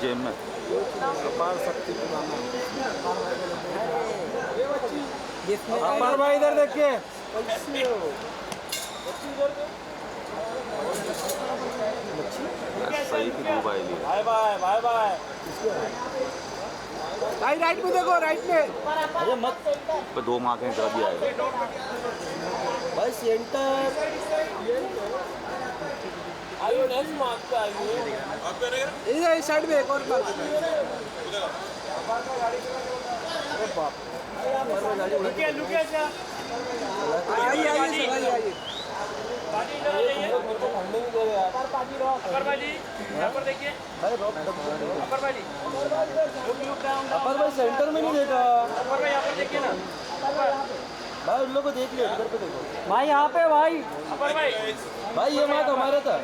जेब में अपार शक्ति पुराना अपार भाई इधर देखिए। सही की धूप आएगी। Bye bye bye bye. भाई राइट में देखो, राइट में। अरे मत पे 2 मार्क हैं, जल्दी आएगा भाई सेंटर। आइए नेक्स्ट मार्क पे आइए। इधर इस साइड में एक और मार्क। अरे बाप लुकिए अच्छा। आइए आइए सर, आइए। मेरे को खंडे नहीं दे रहे यार। अपर भाजी यहाँ पर देखिए। भाई रोक अपर भाजी अपर भाई सेंटर में नहीं देखा। अपर भाई यहाँ पर देखिए ना। भाई उन लोग को देख लियो, इधर पे देखो भाई यहाँ पे भाई। अपर भाई भाई। ये मार्क हमारे था।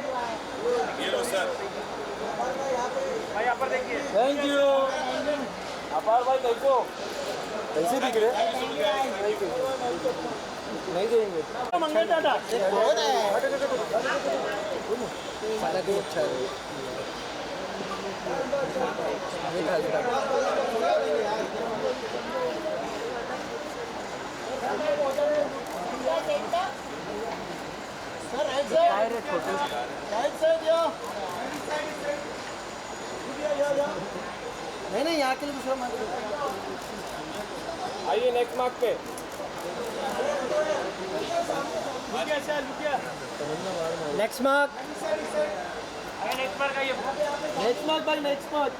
भाई यहाँ पर देखिए। Thank you. अपार भाई कैसे हो? कैसे दिख रहे? नहीं देंगे मंगल दादा। सारा कुछ अच्छा है। नहीं यहाँ के लिए दूसरा मार्क। आइए नेक्स्ट मार्क पे। Next mark. नेक्स्ट बार का ये नेक्स्ट मार्क भाई, नेक्स्ट मार्क।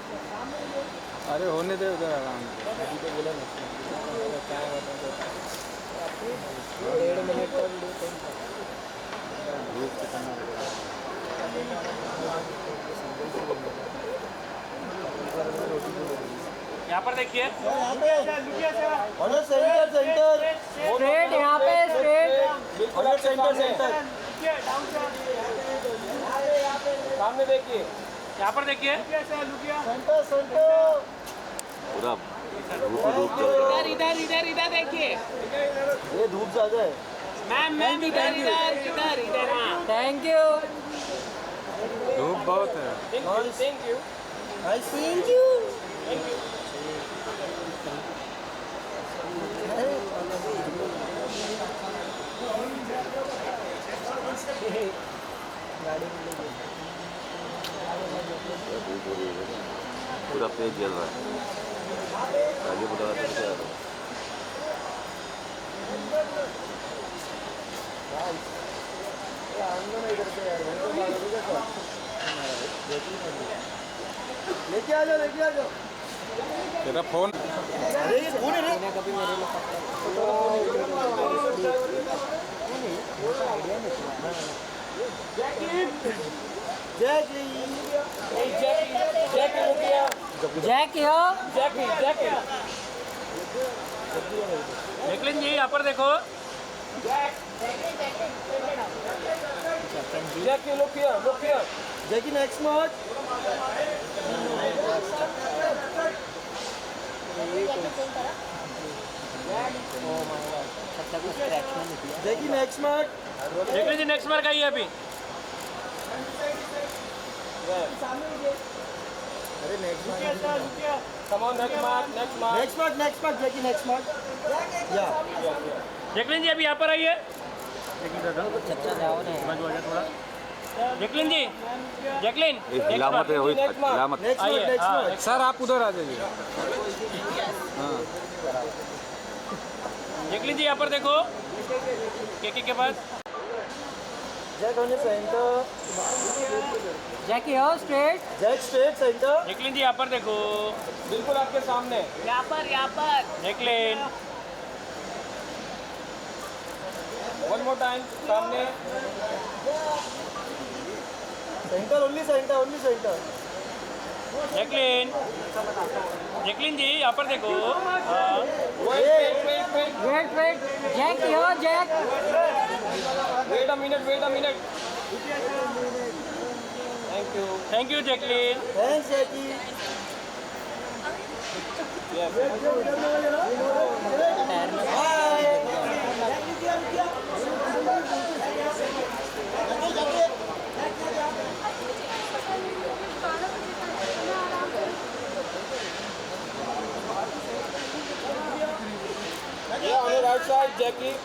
अरे होने दे उधर आराम से। अभी तो बोला नेक्स्ट मार्क। 1.5 मिनट का यहाँ पर देखिए। सेंटर सेंटर स्ट्रेट यहाँ पे, स्ट्रेट। सेंटर सेंटर सामने देखिए। यहाँ पर देखिए। Centre centre. पूरा धूप इधर इधर इधर देखिए। ये धूप ज्यादा है। मैम इधर इधर इधर इधर। हाँ थैंक यू। धूप बहुत है। Thank you. I thank you. पूरा पेज जल रहा है। आगे बुला दे क्या लेके आ जाओ, लेके आ जाओ। तेरा फोन। अरे ये कौन है रे? कभी मेरे लिए जैकलिन जी यहाँ पर देखो। Jackie look here, look here. Jackie next mark. Jackie next mark. Jacqueline ji next बार का ही है अभी। अरे next mark. Come on, next mark, next mark. Next mark, next mark. Jackie next mark. Yeah. Jacqueline जी अभी यहाँ पर आइए। जैकलिन जी, जैकलिन हिला मत है, वही हिला मत। Next mark, next mark. Sir आप उधर आ जाइए। जैकलिन जी यहाँ पर देखो। के पास जैक होने सेंटर. जैकी हो straight. Jack straight centre. Jacqueline ji यहाँ पर देखो। बिल्कुल आपके सामने. यहाँ पर जैकलिन। One more time. सामने. Centre only center, only center. Jacqueline, Jacqueline ji यहाँ पर देखो। Wait. वेट जैकी हो, Jack. Wait a minute. Thank you Jacqueline. Thanks, Jackie. Bye. right side, Jackie.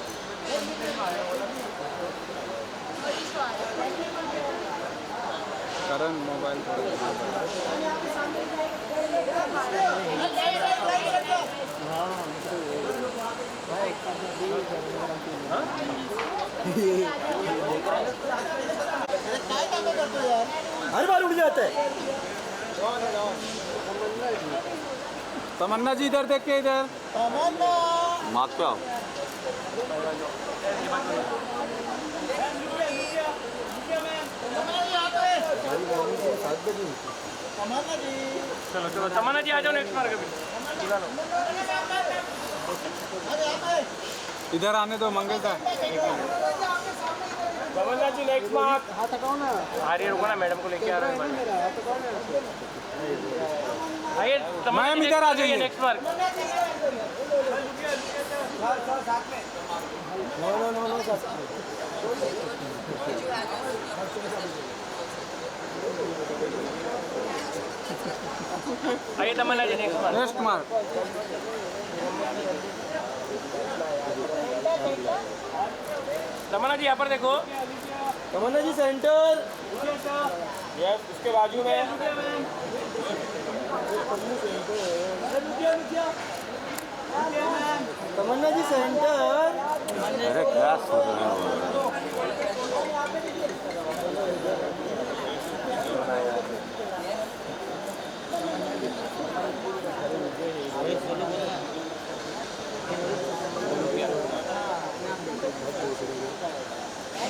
Karan mobile हर बार उड़ जाते हैं। तमन्ना जी इधर देख के इधर मार्क पे आओ। चलो चलो तमन्ना जी आ जाओ नेक्स्ट मार्क अभी इधर आने दो मंगलता तमन्ना जी नेक्स्ट मार्क। आ रही है, रुको ना मैडम को लेके आ रहा हूँ आइए तमन्ना मैम जी इधर आ जाइए। नेक्स्ट मार्क आइए तमन्ना जी नेक्स्ट मार्क नेक्स्ट मार्क तमन्ना जी यहाँ पर देखो तमन्ना जी सेंटर। यस, उसके बाजू में। तमन्ना जी सेंटर। अरे क्या सोच रहे हो?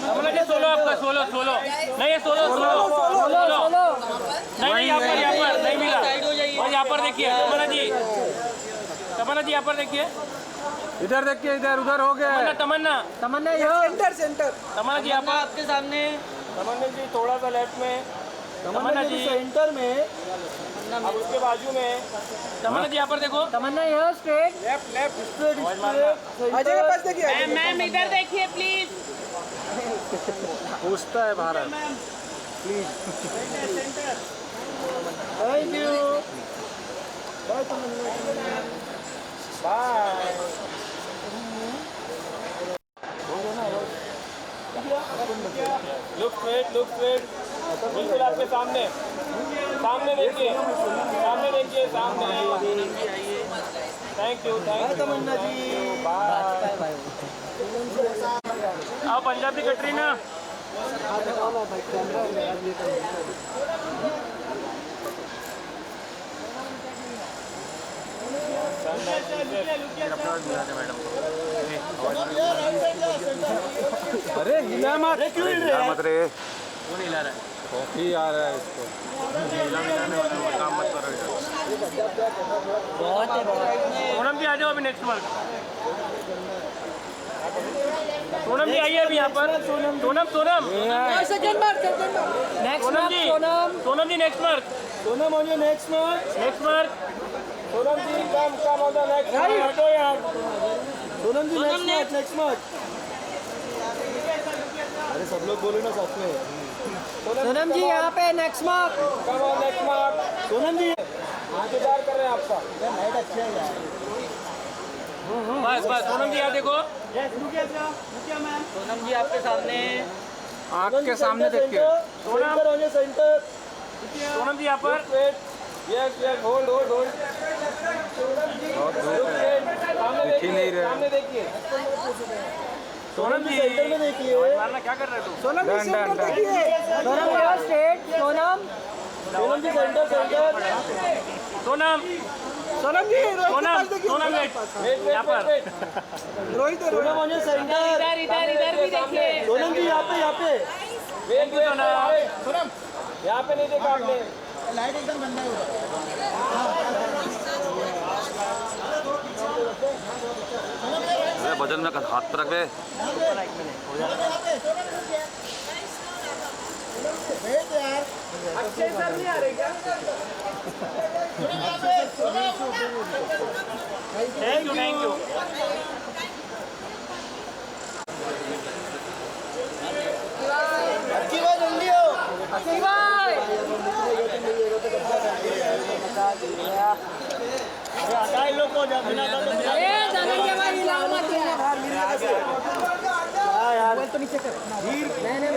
तमन्ना जी सोलो आपका सोलो सोलो नहीं ये सोलो सोलो सोलो नहीं यहाँ पर नहीं मिला और यहाँ पर देखिए तमन्ना जी यहाँ पर देखिए इधर देख के इधर उधर हो गया तमन्ना तमन्ना सेंटर तमन्ना जी यहाँ पर आपके सामने तमन्ना जी थोड़ा सा लेफ्ट में। तमन्ना जी सेंटर में। अब उसके बाजू में। तमन्ना जी यहाँ पर देखो तमन्ना यहाँ straight left left straight. Ajay के पास देखिए। मैम इधर देखिए प्लीज पूछता है Bharat thank you. Bye Tamanna. Bye. Look straight बिल्कुल आपके सामने देखिए सामने। Thank you Tamanna ji. Bye. आओ पंजाबी कटरीना अरे हिला मत मत रे। वो नहीं ला रहा है कॉफी आ रहा है इसको काम मत करो। सोनम जी आ जाओ अभी नेक्स्ट मार्क सोनम जी आइए अभी यहाँ पर Sonam second mark next Sonam ji next mark Sonam on your next mark. Sonam ji come on the next mark. हटो यार। Sonam ji next mark. अरे सब लोग बोलो ना साथ में। सोनम जी यहाँ पे next mark come on next mark. Sonam ji इंतजार कर रहे हैं आपका। लाइट अच्छा है यार। बस सोनम जी यहाँ देखो रुकिए मैम। सोनम जी आपके सामने आँख के सामने देख के centre on your centre. Sonam ji यहाँ पर यस होल्ड। बहुत धूप है सामने दिख ही नहीं रहे। सामने देखिए। सोनम जी सेंटर में देखिए। मारना क्या कर रहे हो तुम सोनम जी सेंटर डन। देखिए। सोनम यहाँ स्ट्रेट सोनम जी सेंटर। सोनम जी सोनम यहाँ पर Rohit Sonam on your centre. इधर भी देखिए सोनम जी यहाँ पे वेट सोनम यहाँ पे नहीं देखा आपने। लाइट एकदम बंदा है। अरे वजन में हाथ पे रख दे। अच्छे सर नहीं आ रहे क्या? थैंक यू अच्छी बात जल्दी हो। हटा इन लोग को बिना हाँ यार तो नीचे कर वीर मैंने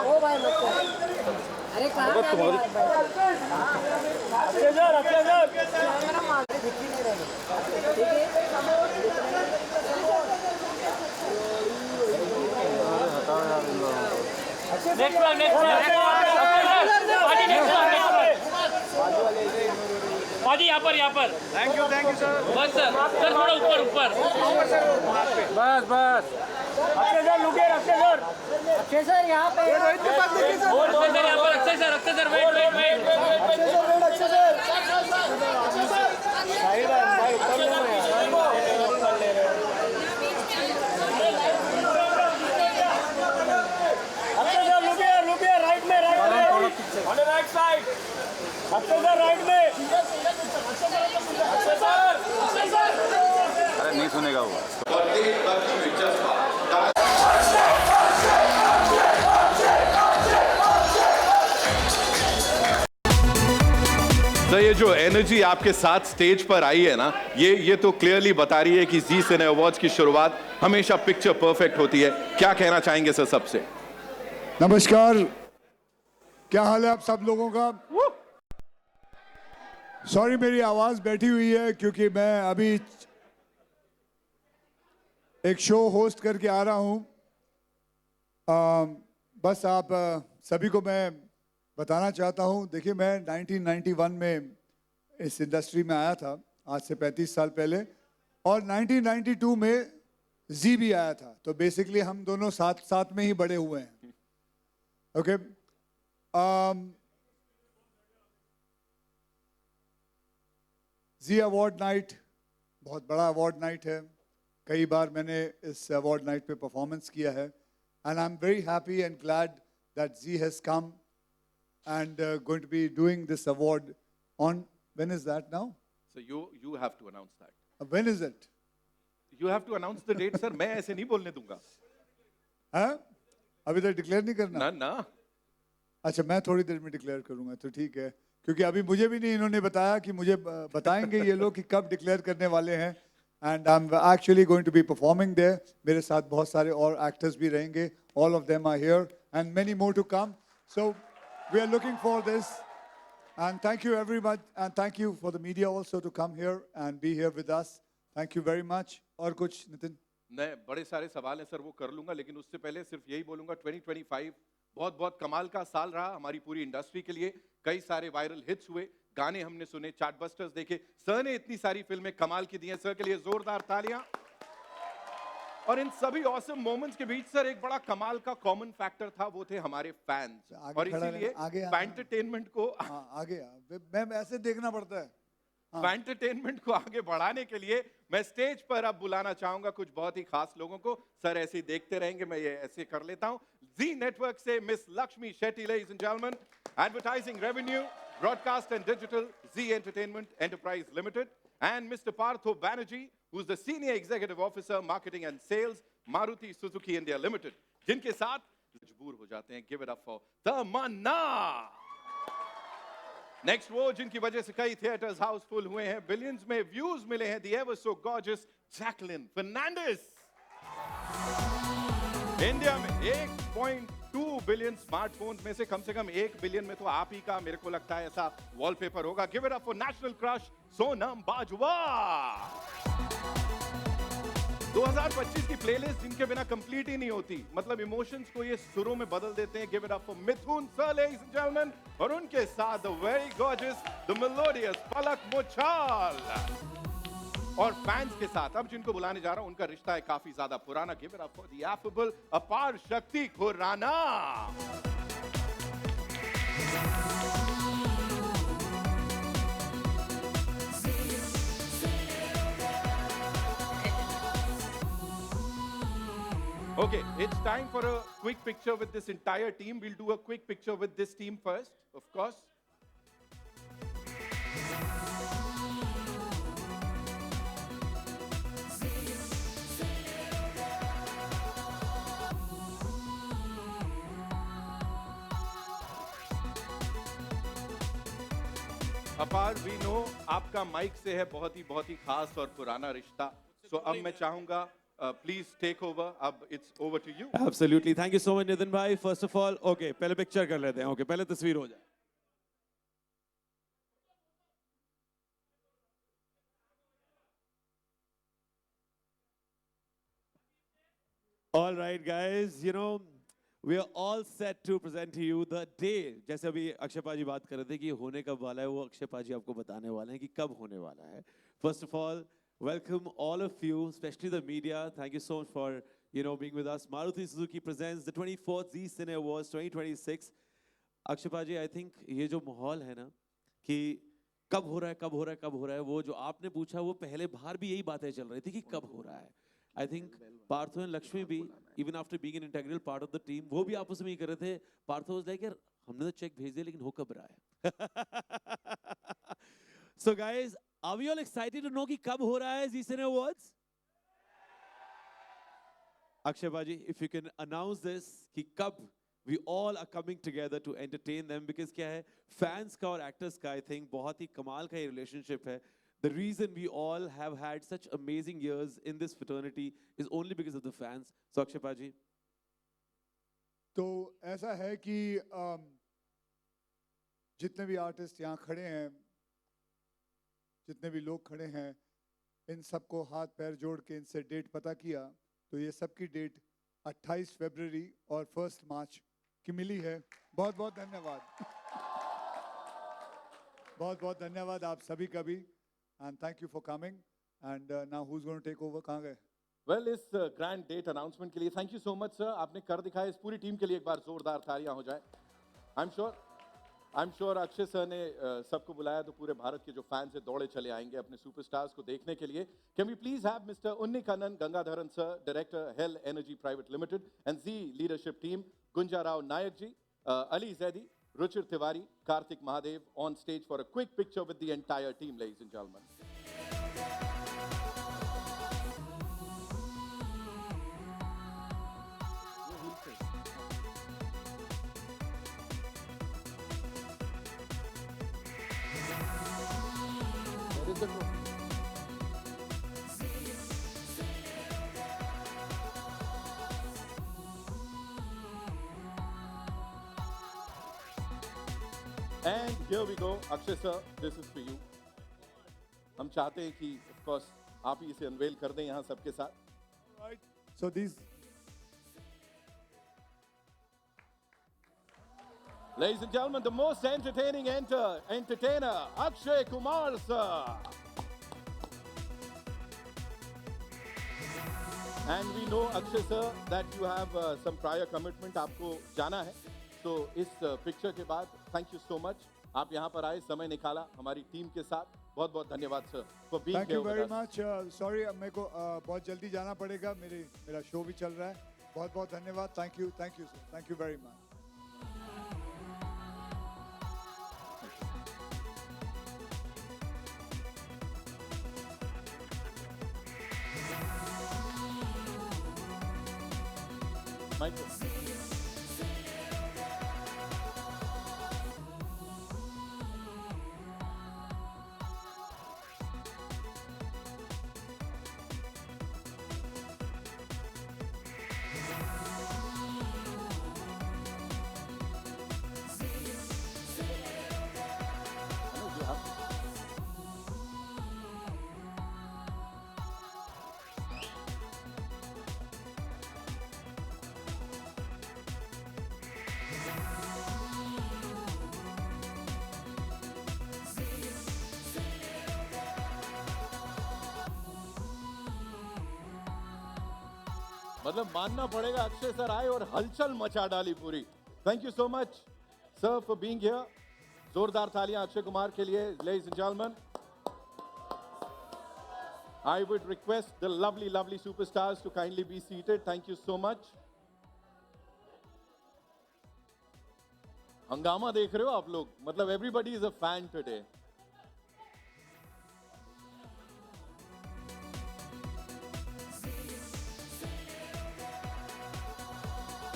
ओ भाई मत कर अरे कहाँ अच्छे सर नेक्स्ट वन पाजी यहाँ पर थैंक यू सर बस सर थोड़ा ऊपर बस अच्छे सर लुके अच्छे सर अच्छे सर यहाँ पे अक्षय सर वेट अच्छे सर साहिल भाई ऊपर ले रहे हैं ऊपर ले रहे हैं अच्छे सर लुके राइट में ऑन द राइट साइड अच्छे सर राइट में अच्छे सर अरे नहीं सुनेगा वो तो ये जो एनर्जी आपके साथ स्टेज पर आई है ना, ये तो क्लियरली बता रही है कि जी सिने अवार्ड्स की शुरुआत हमेशा पिक्चर परफेक्ट होती है। क्या कहना चाहेंगे सर सबसे? नमस्कार, क्या हाल है आप सब लोगों का? सॉरी मेरी आवाज बैठी हुई है क्योंकि मैं अभी एक शो होस्ट करके आ रहा हूं। बस आप सभी को मैं बताना चाहता हूं, देखिए मैं 1991 में इस इंडस्ट्री में आया था, आज से 35 साल पहले, और 1992 में जी भी आया था, तो बेसिकली हम दोनों साथ में ही बड़े हुए हैं। ओके जी अवार्ड नाइट बहुत बड़ा अवार्ड नाइट है, कई बार मैंने इस अवार्ड नाइट पे परफॉर्मेंस किया है, and I am very happy and glad that Zee has come and going to be doing this award on, when is that now? So you have to announce that. When is it? You have to announce the date, sir. मैं ऐसे नहीं बोलने दूंगा। हाँ? अभी तक declare नहीं करना? ना। अच्छा, मैं थोड़ी देर में डिक्लेयर करूंगा, तो ठीक है, क्योंकि अभी मुझे भी नहीं इन्होंने बताया कि मुझे बताएंगे ये लोग कि कब डिक्लेयर करने वाले हैं। And I'm actually going to be performing there. मेरे साथ बहुत सारे और actors भी रहेंगे. All of them are here and many more to come. So we are looking for this, and thank you very much, and thank you for the media also to come here and be here with us. Thank you very much. और कुछ नितिन? नहीं, बड़े सारे सवाल हैं sir, वो कर लूंगा, लेकिन उससे पहले सिर्फ यही बोलूंगा 2025 बहुत कमाल का साल रहा हमारी पूरी इंडस्ट्री के लिए। कई सारे वायरल हिट्स हुए, गाने हमने सुने, चार्टबस्टर्स देखे, सर ने इतनी सारी फिल्में कमाल की दी हैं, सर के लिए जोरदार तालियां। और इन सभी ऑसम मोमेंट्स के बीच सर एक बड़ा कमाल का कॉमन फैक्टर था, वो थे हमारे फैंस, और इसीलिए एंटरटेनमेंट को आगे मैं ऐसे देखना पड़ता है, एंटरटेनमेंट को आगे बढ़ाने के लिए मैं स्टेज पर अब बुलाना चाहूंगा कुछ बहुत ही खास लोगों को। सर ऐसे ही देखते रहेंगे, मैं ये ऐसे कर लेता हूं। जी नेटवर्क से miss Lakshmi Shetty, ladies and gentleman, advertising revenue, broadcast and digital, Zee entertainment enterprise limited, and Mr. Partho Banerjee, who's the Senior Executive Officer, Marketing and Sales, Maruti Suzuki India Limited, जिनके साथ मजबूर हो जाते हैं। Give it up for Tamannaah. Next वो जिनकी वजह से कई थिएटर्स हाउसफुल हुए हैं, बिलियंस में व्यूज मिले हैं, the ever so gorgeous Jacqueline Fernandez। India में 1.2 बिलियन स्मार्टफोन्स में से कम 1 बिलियन में तो आप ही का मेरे को लगता है ऐसा वॉलपेपर होगा। Give it up for national crush Sonam Bajwa. 2025 की प्लेलिस्ट जिनके बिना कंप्लीट ही नहीं होती, मतलब इमोशंस को ये सुरों में बदल देते हैं। Give it up for Mithun sir, ladies and gentleman, और उनके साथ the very gorgeous, the melodious Palak Muchhal. और फैंस के साथ अब जिनको बुलाने जा रहा हूं, उनका रिश्ता है काफी ज्यादा पुराना। Give it up for the affable अपार शक्ति Khurana. Okay, it's time for a quick picture with this entire team. We'll do a quick picture with this team first, of course. अपार, वी नो आपका माइक से है बहुत ही खास और पुराना रिश्ता, सो अब मैं चाहूंगा प्लीज टेक ओवर, अब it's over to you. Absolutely, thank you so much Nitin भाई। फर्स्ट ऑफ ऑल ओके, पहले पिक्चर कर लेते हैं। ओके, पहले तस्वीर हो जाए। All right, guys, you know, we are all set to present to you the day. जैसे अभी अक्षय पाजी बात कर रहे थे कि होने कब वाला है, वो अक्षय पाजी आपको बताने वाले हैं कि कब होने वाला है। First of all, welcome all of you, especially the media. Thank you so much for, being with us. Maruti Suzuki presents the 24th Zee Cine Awards 2026. Akshay पाजी, I think ये जो माहौल है ना कि कब हो रहा है, कब हो रहा है, कब हो रहा है, वो जो आपने पूछा वो पहले बाहर भी यही बातें चल रही थी कि कब हो रहा है। I think Partho and Lakshmi भी, even after being an integral part of the team, वो भी आपस में ही कर रहे थे। पार्थो was like, यार हमने तो चेक भेज दिया लेकिन हो कब रहा है? So guys, are we all excited to know कि कब हो रहा है Zee Cine Awards? Akshay Baji, if you can announce this कि कब we all are coming together to entertain them, because क्या है, fans का और actors का I think बहुत ही कमाल का ये relationship है। The reason we all have had such amazing years in this fraternity is only because of the fans. So Akshay Paji. तो ऐसा है कि जितने भी आर्टिस्ट यहाँ खड़े हैं, जितने भी लोग खड़े हैं, इन सबको हाथ पैर जोड़ के इनसे डेट पता किया तो ये सबकी डेट 28 फरवरी और 1 मार्च की मिली है। बहुत बहुत धन्यवाद, बहुत बहुत धन्यवाद आप सभी का भी। And thank you for coming. And now who's going to take over? कहाँ गए? वेल, इस ग्रैंड डेट अनाउंसमेंट के लिए thank you so much sir, आपने कर दिखाया। इस पूरी टीम के लिए एक बार जोरदार तालियां हो जाए। I am sure Akshay sir ने सबको बुलाया तो पूरे भारत के जो फैंस है दौड़े चले आएंगे अपने सुपरस्टार्स को देखने के लिए। Can we please have mister Unnikannan Gangadharan sir, director Hale energy private limited and Zee leadership team, Gunja Rao Nayak ji, Ali Zaidi, Ruchir Tiwari, Karthik Mahadev on stage for a quick picture with the entire team, ladies and gentlemen. Where is the trophy? And here we go, Akshay sir, this is for you. हम चाहते हैं कि of course आप ही इसे unwell कर दें यहाँ सबके साथ। Right. So these. Ladies and gentlemen, the most entertaining entertainer, Akshay Kumar sir. And we know Akshay sir that you have some prior commitment, आपको जाना है। तो इस पिक्चर के बाद थैंक यू सो मच, आप यहाँ पर आए, समय निकाला हमारी टीम के साथ। बहुत बहुत धन्यवाद sir for being thank you very much. Sorry अब मेरे को बहुत जल्दी जाना पड़ेगा, मेरा शो भी चल रहा है। बहुत बहुत धन्यवाद। Thank you sir, thank you very much. Michael मतलब मानना पड़ेगा अक्षय सर आए और हलचल मचा डाली पूरी। Thank you so much sir for being here. जोरदार तालियां अक्षय कुमार के लिए, ladies and gentleman. I would request the lovely superstars to kindly be seated. Thank you so much. हंगामा देख रहे हो आप लोग, मतलब everybody is a fan today.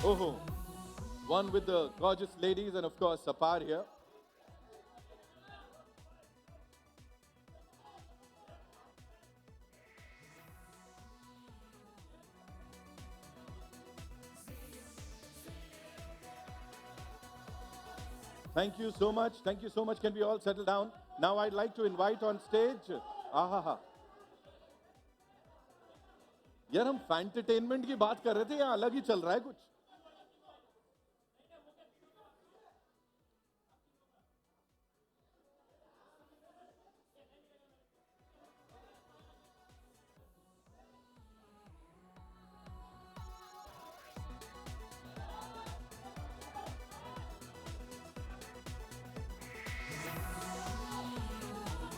Oh, one with the gorgeous ladies and of course Sapar here. Thank you so much. Thank you so much. Can we all settle down? Now I'd like to invite on stage. आहा यार हम फैंटरटेनमेंट की बात कर रहे थे या अलग ही चल रहा है कुछ?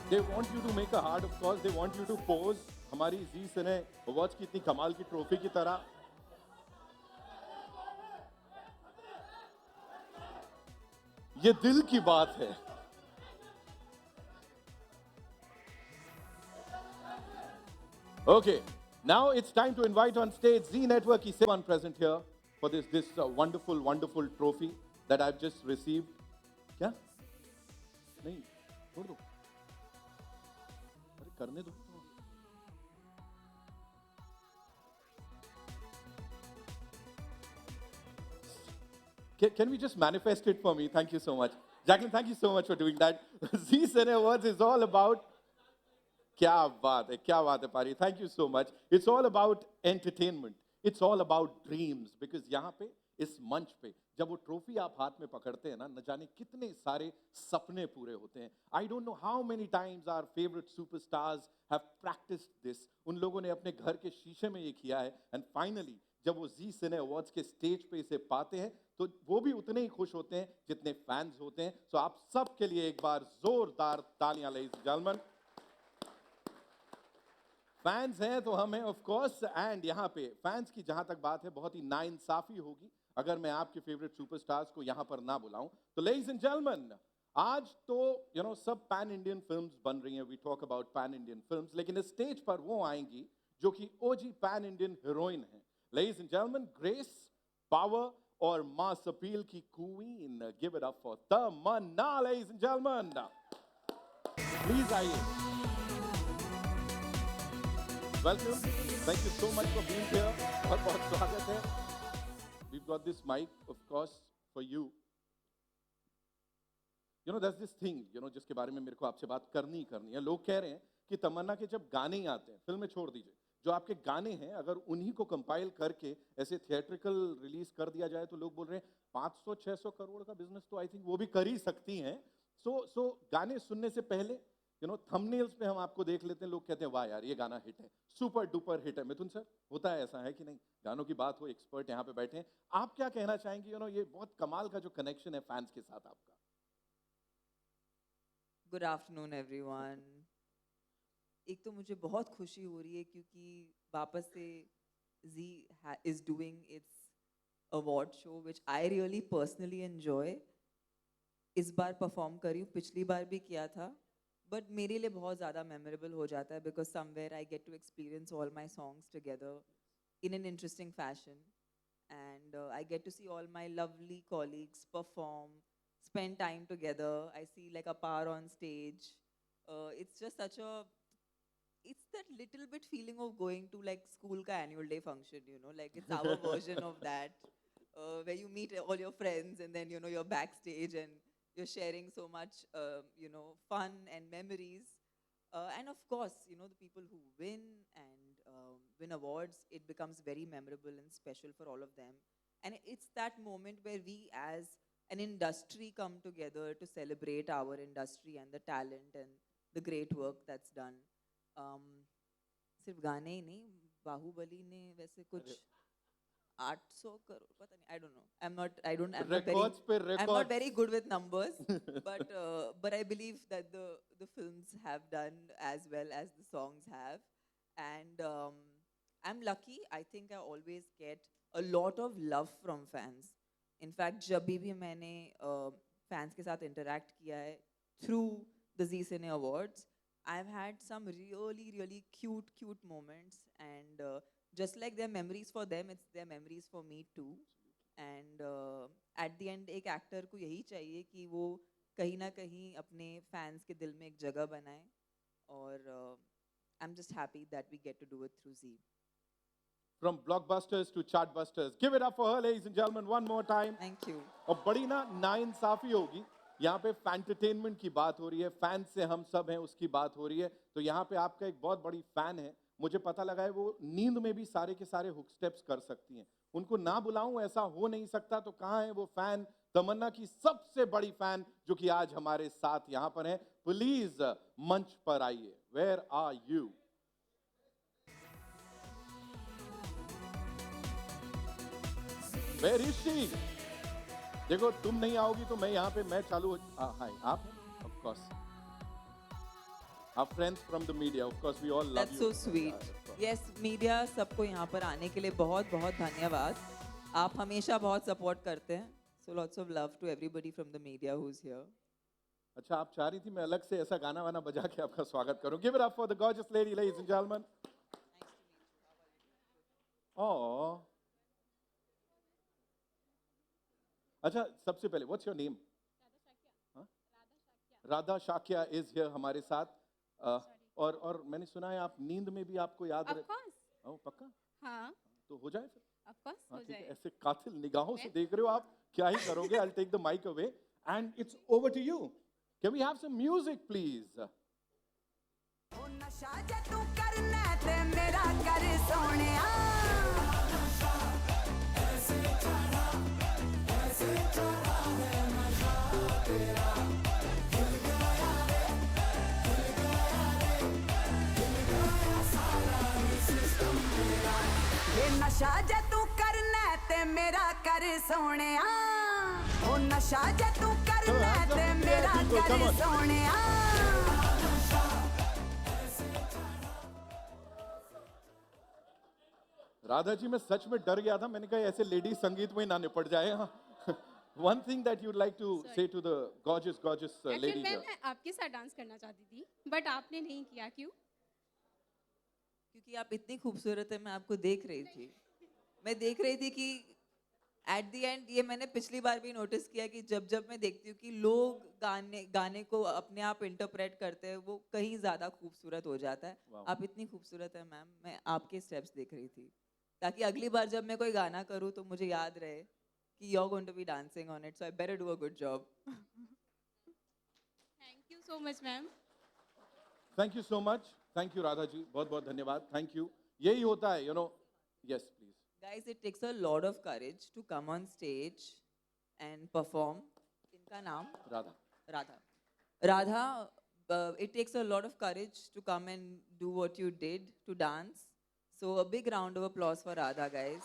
They want you to make a heart, of course. They want you to pose. हमारी जी सिने अवार्ड्स की इतनी कमाल की ट्रॉफी की तरह. ये दिल की बात है. Okay, now it's time to invite on stage Z Network is one present here for this wonderful trophy that I've just received. क्या? नहीं, छोड़ दो. अरे करने दो. Can we just manifest it for me? Thank you so much. Jacqueline, thank you so much for doing that. Z Cine Awards is all about क्या बात है पारी. Thank you so much. It's all about entertainment. It's all about dreams. Because यहाँ पे इस मंच पे जब वो ट्रॉफी आप हाथ में पकड़ते हैं ना, न जाने कितने सारे सपने पूरे होते हैं. I don't know how many times our favorite superstars have practiced this. उन लोगों ने अपने घर के शीशे में ये किया है. And finally, जब वो जी सिने अवार्ड्स के स्टेज पे इसे पाते हैं तो वो भी उतने ही खुश होते हैं जितने फैंस होते हैं. सो आप सब के लिए एक बार जोरदार तालियां ladies and gentlemen. फैंस हैं तो हम हैं ऑफ कोर्स. एंड यहाँ पे फैंस की जहां तक बात है बहुत ही नाइंसाफी होगी अगर मैं आपके फेवरेट सुपरस्टार्स को यहाँ पर ना बुलाऊं. तो लेडीज एंड जेंटलमैन, आज तो सब पैन इंडियन फिल्म्स बन रही हैं. We talk about pan Indian films, लेकिन इस स्टेज पर वो आएंगी जो कि ओजी पैन इंडियन हीरोइन है. Ladies and gentleman, grace, power और मास अपील की queen. Give it up for Tamannaah. Ladies and gentleman, please आइए. Welcome. Thank you so much for being here. बहुत बहुत स्वागत है. We've got this mic, of course, for you. There's this thing, जिसके बारे में मेरे को आपसे बात करनी ही करनी है. लोग कह रहे हैं कि तमन्ना के जब गाने ही आते हैं, फिल्में छोड़ दीजिए, जो आपके गाने हैं अगर उन्हीं को कंपाइल करके ऐसे थिएट्रिकल रिलीज कर दिया जाए तो लोग बोल रहे हैं 500-600 करोड़ का बिजनेस तो आई थिंक वो भी कर ही सकती हैं. सो गाने सुनने से पहले थंबनेल्स पे हम आपको देख लेते हैं. लोग कहते हैं वाह यार ये गाना हिट है, सुपर डुपर हिट है. मिथुन सर, होता है ऐसा है कि नहीं? गानों की बात हो, एक्सपर्ट यहाँ पे बैठे हैं. आप क्या कहना चाहेंगे? ये बहुत कमाल का जो कनेक्शन है फैंस के साथ आपका. Good afternoon everyone. एक तो मुझे बहुत खुशी हो रही है क्योंकि वापस से Zee is doing its award show which I really personally enjoy. इस बार परफॉर्म करी हूँ, पिछली बार भी किया था, बट मेरे लिए बहुत ज़्यादा मेमोरेबल हो जाता है because somewhere I get to experience all my songs together in an interesting fashion, and I get to see all my lovely colleagues perform, spend time together. I see like a power on stage. It's just it's that little bit feeling of going to like school ka annual day function, like it's our version of that, where you meet all your friends and then you're backstage and you're sharing so much fun and memories, and of course the people who win and win awards, it becomes very memorable and special for all of them. And it's that moment where we as an industry come together to celebrate our industry and the talent and the great work that's done. सिर्फ गाने ही नहीं, बाहुबली ने वैसे कुछ 800 करोड़, पता नहीं, I don't know. I'm not very good with numbers, but I believe that the films have done as well as the songs have. And I'm lucky. I think I always get a lot of love from fans. In fact, जब भी मैंने fans के साथ interact किया है through the Z Cine Awards, I've had some really, really cute moments. And just like their memories for them, it's their memories for me too. And at the end, एक actor को यही चाहिए कि वो कहीं ना कहीं अपने fans के दिल में एक जगह बनाए. और I'm just happy that we get to do it through Z. From blockbusters to chartbusters. Give it up for her, ladies and gentlemen, one more time. Thank you. और बड़ी ना नाइंसाफी होगी यहाँ पे फैंटरटेनमेंट की बात हो रही है, फैन से हम सब हैं उसकी बात हो रही है। तो यहाँ पे आपका एक बहुत बड़ी फैन है, मुझे पता लगा है वो नींद में भी सारे के सारे हुक स्टेप्स कर सकती हैं। उनको ना बुलाऊं ऐसा हो नहीं सकता, तो कहाँ है वो फैन, तमन्ना की सबसे बड़ी फैन जो कि आज हमारे साथ यहाँ पर है। प्लीज मंच पर आइए। Where are you? Where is she? देखो तुम नहीं आओगी तो मैं यहाँ पे मैं चालू हाय आप of course our friends from the media, of course we all love That's you. so sweet. Yes, media सबको यहाँ पर आने के लिए बहुत बहुत धन्यवाद। आप हमेशा बहुत सपोर्ट करते हैं। So lots of love to everybody from the media who's here. अच्छा आप चाह रही थी मैं अलग से ऐसा गाना वाना बजा के आपका स्वागत करूं? Give it up for the gorgeous lady, ladies and gentlemen. Oh. अच्छा सबसे पहले what's your name? Radha Shakya is here हमारे साथ। और मैंने सुना है आप नींद में भी आपको याद Of course. रहे। पक्का? हाँ, तो हो जाए फिर। of course हाँ, हो ठीक है। जाए। ऐसे कातिल निगाहों से देख रहे हो आप, क्या ही करोगे? I'll take the mic away and it's over to you. Can we have some music please? ओ नशा जे तू करना ते मेरा कर सोनिया ऐसे चढ़ा है नशा तेरा हिल गया रे सारा सिस्टम तेरा ये नशा जे तू करना ते मेरा कर सोनिया ओ नशा जे तू करना ते मेरा कर सोनिया राधा जी मैं सच में डर गया था, मैंने कहा ऐसे लेडी संगीत में ना निपट जाए। One thing that you'd like to say to the gorgeous actually lady here. मैं आपके साथ डांस करना चाहती थी, बट आपने नहीं किया, क्यों? क्योंकि आप इतनी खूबसूरत है, मैं आपको देख रही थी। मैं देख रही थी कि एट द एंड, ये मैंने पिछली बार भी नोटिस किया कि जब मैं देखती हूँ कि लोग गाने को अपने आप इंटरप्रेट करते हैं, वो कहीं ज़्यादा खूबसूरत हो जाता है। Wow. आप इतनी खूबसूरत है मैम, मैं आपके स्टेप्स देख रही थी, ताकि अगली बार जब मैं कोई गाना करूँ तो मुझे याद रहे कि you're going to be dancing on it, so I better do a good job. Thank you so much ma'am. Thank you so much. Thank you Radha ji, बहुत बहुत धन्यवाद। Thank you. यही होता है, you know. Yes, please. Guys, it takes a lot of courage to come on stage and perform. इनका नाम? Radha. Radha, it takes a lot of courage to come and do what you did, to dance. So a big round of applause for Radha, guys.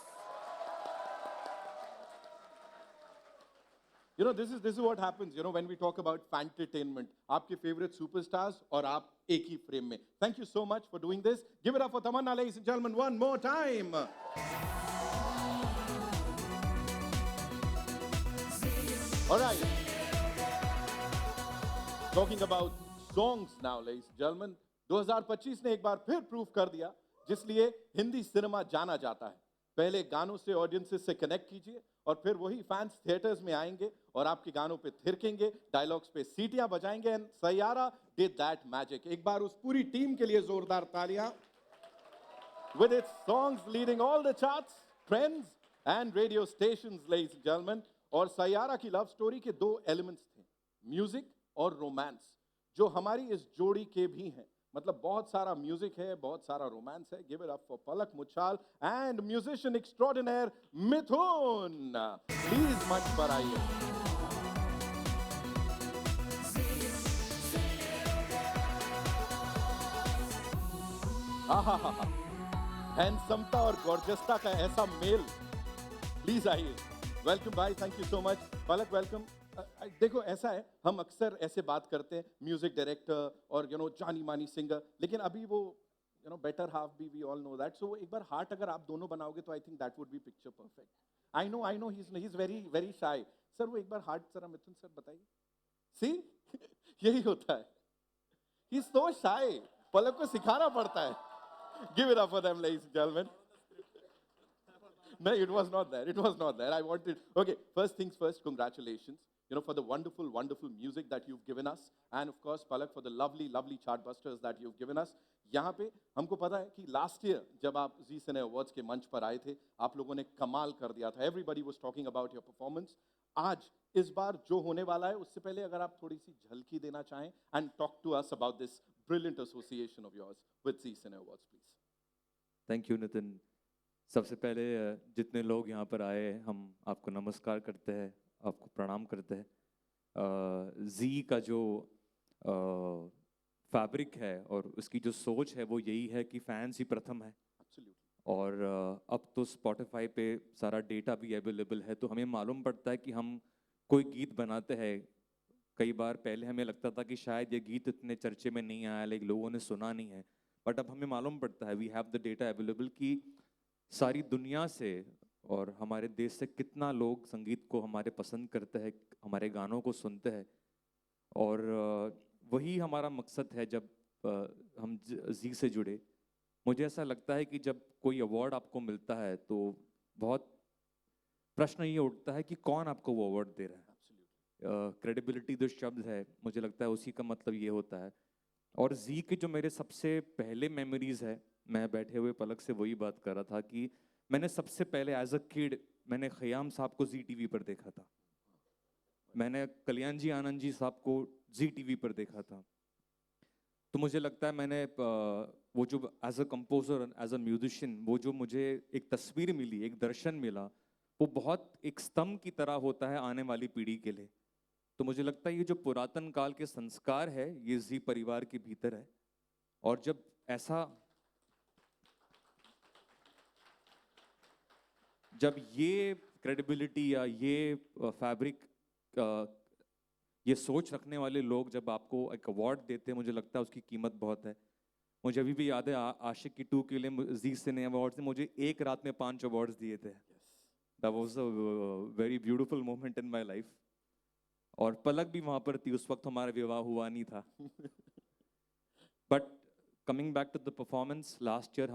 You know, this is what happens, you know, when we talk about fantainment. आपके favorite superstars और आप एक ही frame में. Thank you so much for doing this. Give it up for Tamanna, ladies and gentlemen, one more time. All right. Talking about songs now, ladies and gentlemen. 2025 ने एक बार फिर prove कर दिया, जिसलिए Hindi cinema जाना जाता है। पहले गानों से ऑडियंसेस से कनेक्ट कीजिए और फिर वही फैंस थिएटर्स में आएंगे और आपके गानों पे थिरकेंगे, डायलॉग्स पे सीटियां बजाएंगे। And Saiyaara did that magic. एक बार उस पूरी टीम के लिए जोरदार तालियां। With its songs leading all the charts, trends and radio stations, ladies and gentlemen. और सैयारा की लव स्टोरी के दो एलिमेंट्स थे, म्यूजिक और रोमांस, जो हमारी इस जोड़ी के भी हैं। मतलब बहुत सारा म्यूजिक है, बहुत सारा रोमांस है। Give it up for Palak Muchhal and musician extraordinary Mithun. Please मंच पर आइए। हैंडसमता और गॉर्जियसता का ऐसा मेल। प्लीज आइए। वेलकम भाई, thank you so much. Palak welcome. देखो ऐसा है, हम अक्सर ऐसे बात करते हैं म्यूजिक डायरेक्टर और जानी मानी सिंगर, लेकिन अभी वो बेटर हाफ भी, वी ऑल नो दैट। सो एक बार हार्ट अगर आप दोनों बनाओगे तो I think that would be picture perfect. I know he is very very shy. Sir वो एक बार हार्ट जरा मिथुन सर बताइए। सी यही होता है, ही इज सो शाय। पलक को सिखाना पड़ता है। Give it up for them ladies and gentleman. No, it was not there. It was not there. I wanted. Okay, first things first, congratulations, for the wonderful, wonderful music that you've given us. And of course, Palak, for the lovely, lovely chartbusters that you've given us. यहाँ पे हमको पता है कि last year जब आप जी सिने awards के मंच पर आए थे, आप लोगों ने कमाल कर दिया था। Everybody was talking about your performance. आज इस बार जो होने वाला है उससे पहले अगर आप थोड़ी सी झलकी देना चाहें and talk to us about this brilliant association of yours with Zee cine awards please. Thank you Nitin. सबसे पहले जितने लोग यहाँ पर आए हम आपको नमस्कार करते हैं, आपको प्रणाम करते हैं। जी का जो फैब्रिक है और उसकी जो सोच है वो यही है कि फैंस ही प्रथम है। और अब तो स्पॉटिफाई पे सारा डेटा भी अवेलेबल है, तो हमें मालूम पड़ता है कि हम कोई गीत बनाते हैं। कई बार पहले हमें लगता था कि शायद ये गीत इतने चर्चे में नहीं आया, लेकिन लोगों ने सुना नहीं है, बट अब हमें मालूम पड़ता है, we have the data available कि सारी दुनिया से और हमारे देश से कितना लोग संगीत को हमारे पसंद करते हैं, हमारे गानों को सुनते हैं। और वही हमारा मकसद है जब हम जी से जुड़े। मुझे ऐसा लगता है कि जब कोई अवार्ड आपको मिलता है तो बहुत प्रश्न ये उठता है कि कौन आपको वो अवार्ड दे रहा है। क्रेडिबिलिटी जो शब्द है, मुझे लगता है उसी का मतलब ये होता है। और जी के जो मेरे सबसे पहले मेमोरीज है, मैं बैठे हुए पलक से वही बात कर रहा था कि मैंने सबसे पहले एज अ किड मैंने खयाम साहब को जी टीवी पर देखा था, मैंने कल्याण जी आनंद जी साहब को जी टीवी पर देखा था। तो मुझे लगता है मैंने वो जो as a composer as a musician वो जो मुझे एक तस्वीर मिली, एक दर्शन मिला, वो बहुत एक स्तंभ की तरह होता है आने वाली पीढ़ी के लिए। तो मुझे लगता है ये जो पुरातन काल के संस्कार है ये जी परिवार के भीतर है। और जब ऐसा जब ये क्रेडिबिलिटी या ये फैब्रिक ये सोच रखने वाले लोग जब आपको एक अवार्ड देते हैं, मुझे लगता है उसकी कीमत बहुत है। मुझे अभी भी याद है आशिक की 2 के लिए जी सिने अवार्ड्स ने मुझे एक रात में 5 अवार्ड्स दिए थे। That was a very beautiful moment in my life. और पलक भी वहां पर थी, उस वक्त हमारा विवाह हुआ नहीं था। But coming back to the performance, last year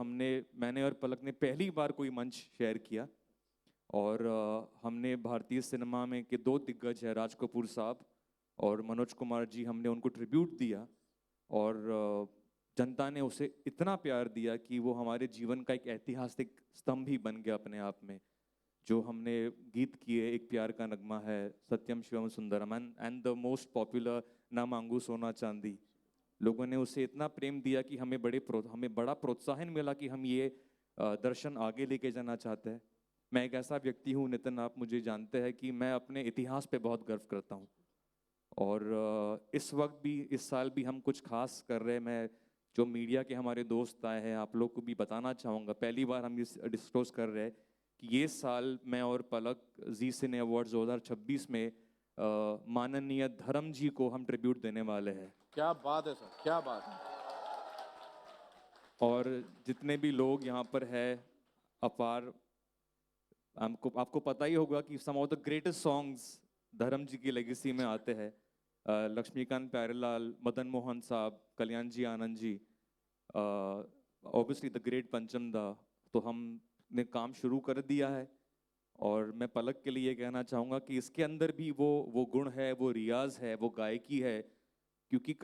मैंने और पलक ने पहली बार कोई मंच शेयर किया और हमने भारतीय सिनेमा में के 2 दिग्गज हैं, राज कपूर साहब और मनोज कुमार जी, हमने उनको ट्रिब्यूट दिया और जनता ने उसे इतना प्यार दिया कि वो हमारे जीवन का एक ऐतिहासिक स्तंभ ही बन गया अपने आप में। जो हमने गीत किए, एक प्यार का नगमा है, Satyam Shivam Sundaram and the most popular ना मांगू सोना चांदी, लोगों ने उसे इतना प्रेम दिया कि हमें बड़ा प्रोत्साहन मिला कि हम ये दर्शन आगे लेके जाना चाहते हैं। मैं एक ऐसा व्यक्ति हूँ नितिन, आप मुझे जानते हैं कि मैं अपने इतिहास पे बहुत गर्व करता हूँ। और इस वक्त भी, इस साल भी हम कुछ खास कर रहे हैं। मैं जो मीडिया के हमारे दोस्त आए हैं, आप लोग को भी बताना चाहूँगा, पहली बार हम इस डिस्क्लोज कर रहे हैं कि ये साल मैं और पलक जी सिने अवार्ड्स 2026 में माननीय धर्म जी को हम ट्रिब्यूट देने वाले हैं। क्या बात है सर, क्या बात है। और जितने भी लोग यहाँ पर है अपार, आपको पता ही होगा कि सम ऑफ द ग्रेटेस्ट सॉन्ग्स धर्म जी की लेगेसी में आते हैं। लक्ष्मीकांत प्यारेलाल, मदन मोहन साहब, कल्याण जी Anand ji, obviously the great पंचम दा। तो हमने काम शुरू कर दिया है और मैं पलक के लिए कहना चाहूँगा कि इसके अंदर भी वो गुण है, वो रियाज है, वो गायकी है। क्योंकि